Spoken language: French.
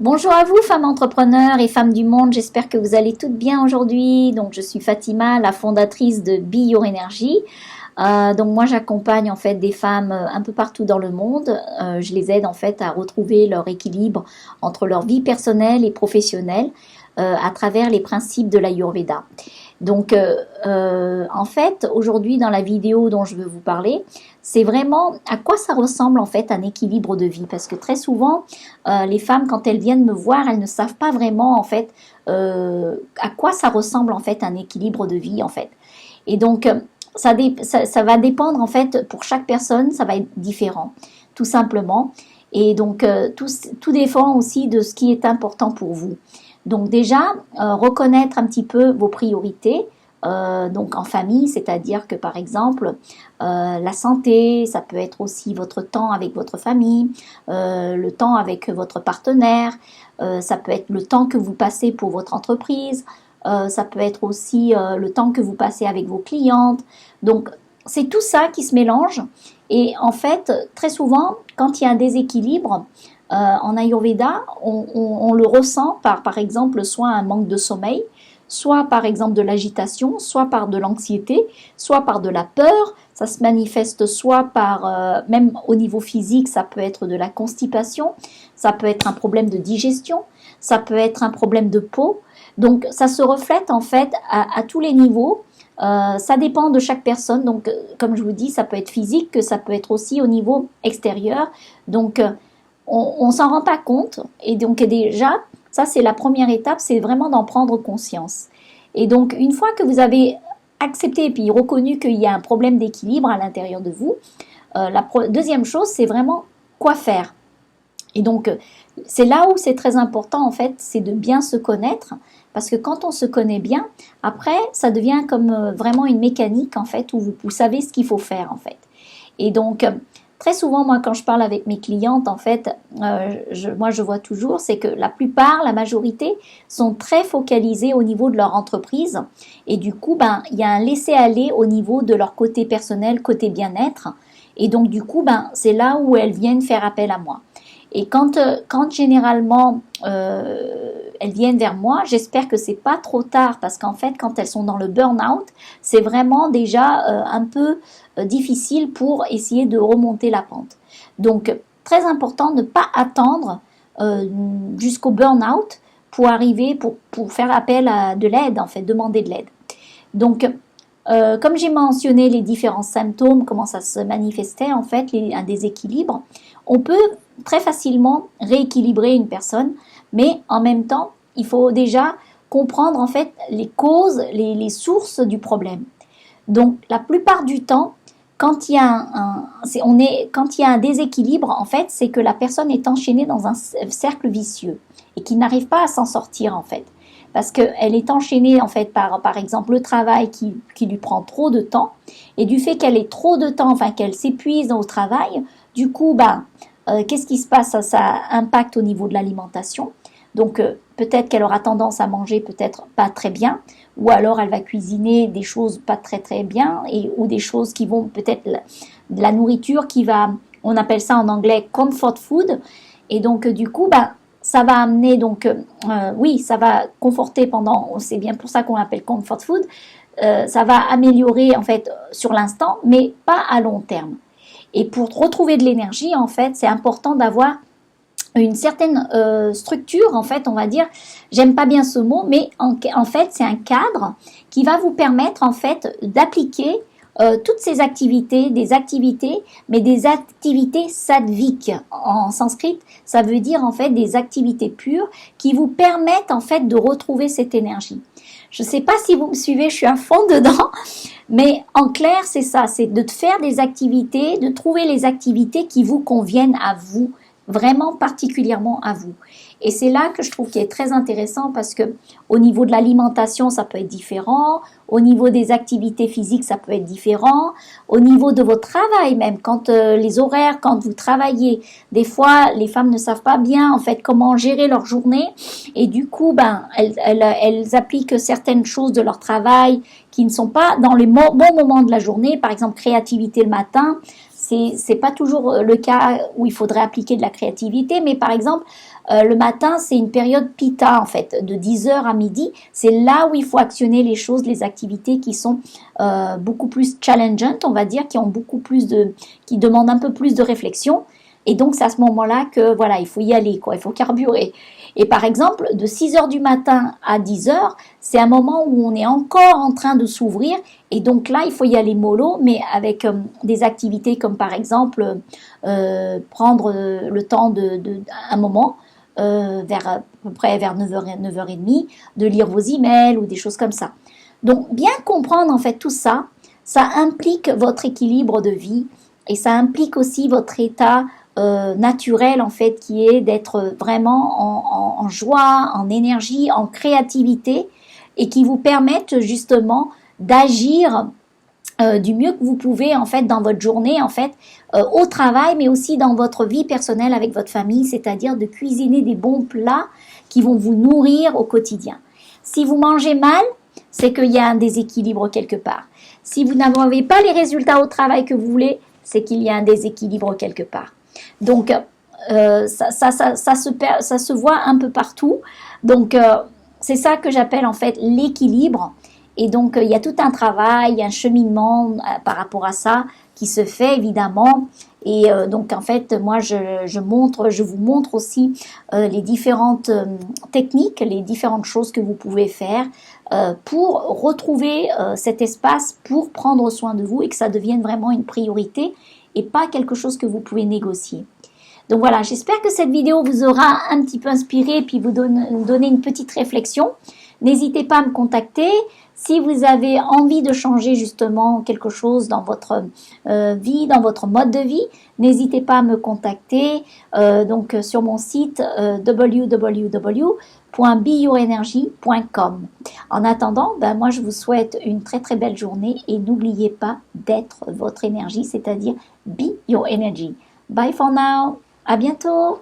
Bonjour à vous, femmes entrepreneurs et femmes du monde, j'espère que vous allez toutes bien aujourd'hui. Donc je suis Fatima, la fondatrice de Be Your Energy. Donc moi j'accompagne en fait des femmes un peu partout dans le monde. Je les aide en fait à retrouver leur équilibre entre leur vie personnelle et professionnelle à travers les principes de l'Ayurveda. Donc en fait aujourd'hui dans la vidéo dont je veux vous parler, c'est vraiment à quoi ça ressemble en fait un équilibre de vie, parce que très souvent les femmes quand elles viennent me voir, elles ne savent pas vraiment en fait à quoi ça ressemble en fait un équilibre de vie en fait. Et donc ça va dépendre en fait pour chaque personne, ça va être différent tout simplement. Et donc tout dépend aussi de ce qui est important pour vous. Donc déjà, reconnaître un petit peu vos priorités, donc en famille, c'est-à-dire que par exemple, la santé, ça peut être aussi votre temps avec votre famille, le temps avec votre partenaire, ça peut être le temps que vous passez pour votre entreprise, ça peut être aussi le temps que vous passez avec vos clientes. Donc c'est tout ça qui se mélange et en fait, très souvent, quand il y a un déséquilibre, en Ayurveda, on le ressent par exemple, soit un manque de sommeil, soit par exemple de l'agitation, soit par de l'anxiété, soit par de la peur. Ça se manifeste soit par, même au niveau physique, ça peut être de la constipation, ça peut être un problème de digestion, ça peut être un problème de peau. Donc ça se reflète en fait à tous les niveaux. Ça dépend de chaque personne. Donc comme je vous dis, ça peut être physique, ça peut être aussi au niveau extérieur. Donc on s'en rend pas compte et donc déjà ça c'est la première étape, c'est vraiment d'en prendre conscience. Et donc une fois que vous avez accepté et puis reconnu qu'il y a un problème d'équilibre à l'intérieur de vous, deuxième chose c'est vraiment quoi faire. Et donc c'est là où c'est très important en fait, c'est de bien se connaître, parce que quand on se connaît bien, après ça devient comme vraiment une mécanique en fait où vous savez ce qu'il faut faire en fait. Et donc très souvent, moi, quand je parle avec mes clientes, en fait, je vois toujours, c'est que la majorité, sont très focalisées au niveau de leur entreprise. Et du coup, il y a un laisser-aller au niveau de leur côté personnel, côté bien-être. Et donc, du coup, c'est là où elles viennent faire appel à moi. Et quand généralement elles viennent vers moi, j'espère que c'est pas trop tard, parce qu'en fait, quand elles sont dans le burn-out, c'est vraiment déjà un peu difficile pour essayer de remonter la pente. Donc, très important de ne pas attendre jusqu'au burn-out pour arriver, pour faire appel à de l'aide, en fait, demander de l'aide. Donc, comme j'ai mentionné les différents symptômes, comment ça se manifestait en fait, un déséquilibre, on peut très facilement rééquilibrer une personne, mais en même temps, il faut déjà comprendre en fait les causes, les sources du problème. Donc la plupart du temps, quand il y a quand il y a un déséquilibre, en fait, c'est que la personne est enchaînée dans un cercle vicieux et qui n'arrive pas à s'en sortir en fait. Parce qu'elle est enchaînée en fait par exemple le travail qui lui prend trop de temps, et du fait qu'elle ait trop de temps, enfin qu'elle s'épuise au travail, du coup qu'est-ce qui se passe? Ça impacte au niveau de l'alimentation. Donc peut-être qu'elle aura tendance à manger peut-être pas très bien, ou alors elle va cuisiner des choses pas très très bien, ou des choses qui vont peut-être de la nourriture qui va, on appelle ça en anglais comfort food, et donc du coup ça va amener donc oui, ça va conforter pendant, c'est bien pour ça qu'on l'appelle comfort food, ça va améliorer en fait sur l'instant, mais pas à long terme. Et pour retrouver de l'énergie, en fait, c'est important d'avoir une certaine structure, en fait, on va dire, j'aime pas bien ce mot, mais en fait, c'est un cadre qui va vous permettre, en fait, d'appliquer toutes ces activités, mais des activités sattviques. En sanskrit, ça veut dire, en fait, des activités pures qui vous permettent, en fait, de retrouver cette énergie. Je ne sais pas si vous me suivez, je suis à fond dedans, mais en clair, c'est ça, c'est de faire des activités, de trouver les activités qui vous conviennent à vous, vraiment particulièrement à vous. Et c'est là que je trouve qu'il est très intéressant, parce que au niveau de l'alimentation, ça peut être différent, au niveau des activités physiques, ça peut être différent, au niveau de votre travail même, quand les horaires, quand vous travaillez, des fois les femmes ne savent pas bien en fait comment gérer leur journée, et du coup elles appliquent certaines choses de leur travail qui ne sont pas dans les bons moments de la journée, par exemple créativité le matin, c'est pas toujours le cas où il faudrait appliquer de la créativité, mais par exemple, le matin, c'est une période pita en fait, de 10 heures à midi. C'est là où il faut actionner les choses, les activités qui sont beaucoup plus challengeantes, on va dire, qui demandent un peu plus de réflexion. Et donc, c'est à ce moment-là que, voilà, il faut y aller, quoi, il faut carburer. Et par exemple, de 6 heures du matin à 10 heures, c'est un moment où on est encore en train de s'ouvrir. Et donc là, il faut y aller mollo, mais avec des activités comme par exemple prendre le temps un moment, à peu près vers 9h, 9h30, de lire vos emails ou des choses comme ça. Donc, bien comprendre en fait tout ça, ça implique votre équilibre de vie et ça implique aussi votre état naturel en fait qui est d'être vraiment en joie, en énergie, en créativité et qui vous permettent justement d'agir du mieux que vous pouvez en fait dans votre journée en fait au travail mais aussi dans votre vie personnelle avec votre famille, c'est-à-dire de cuisiner des bons plats qui vont vous nourrir au quotidien. Si vous mangez mal, c'est qu'il y a un déséquilibre quelque part. Si vous n'avez pas les résultats au travail que vous voulez, c'est qu'il y a un déséquilibre quelque part. Donc, ça se voit un peu partout. Donc, c'est ça que j'appelle en fait l'équilibre. Et donc, il y a tout un travail, un cheminement par rapport à ça qui se fait évidemment. Et donc, en fait, moi, je vous montre aussi les différentes techniques, les différentes choses que vous pouvez faire pour retrouver cet espace pour prendre soin de vous et que ça devienne vraiment une priorité et pas quelque chose que vous pouvez négocier. Donc voilà, j'espère que cette vidéo vous aura un petit peu inspiré et puis vous donner une petite réflexion. N'hésitez pas à me contacter. Si vous avez envie de changer justement quelque chose dans votre vie, dans votre mode de vie, n'hésitez pas à me contacter donc sur mon site www.beyourenergy.com. En attendant, moi je vous souhaite une très très belle journée et n'oubliez pas d'être votre énergie, c'est-à-dire be your energy. Bye for now, à bientôt.